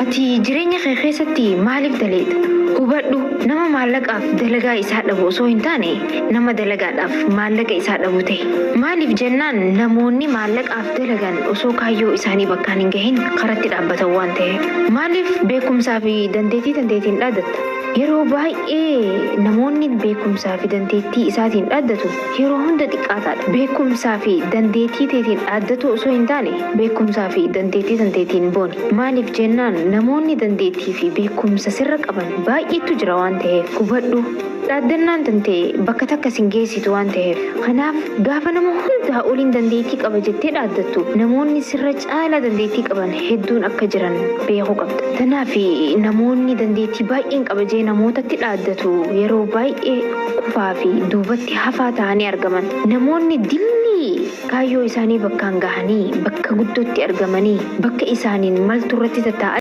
Ati jireenya kee keessatti maaliif daleeta? Hubadhu nama maallaqaaf dalagaa isaa dhabu osoo hin taane nama dalagaadhaaf maallaqa isaa dhabu ta'e. Maaliif jennaan namoonni maallaqaaf dalagan osoo kaayyoo isaanii bakkaan hin gahin karatti dhaabbatan waan ta'eef. Maaliif beekumsaa fi dandeettiin dhaadatta? Yeroo baay'ee namoonni beekumsaa fi dandeettii isaatiin dhaaddatu yeroo hunda xiqqaataadha. Beekumsaa fi dandeettiitiin dhaaddatu osoo hin taane beekumsaa fi dandeettiin booni. Maaliif jennaan namoonni dandeettii fi beekumsa sirra qaban baay'eetu jira waan ta'eef hubadhu. Dhaaddannaan tantee bakka takka sin geessitu waan ta'eef. Kanaaf gaafa nama hundaa oliin dandeettii qaba jettee dhaaddattu namoonni sirra caalaa dandeettii qaban hedduun akka jiran beekuu qabda. Kanaaf namoonni dandeettii baay'een qaba jee namootatti dhaaddatu yeroo baay'ee kufaa fi duubatti hafaa ta'anii argaman. Namoonni dilli kaayyoo isaanii bakkaan gahanii bakka guddootti argamanii bakka isaaniin maltu irratti tattaa'an.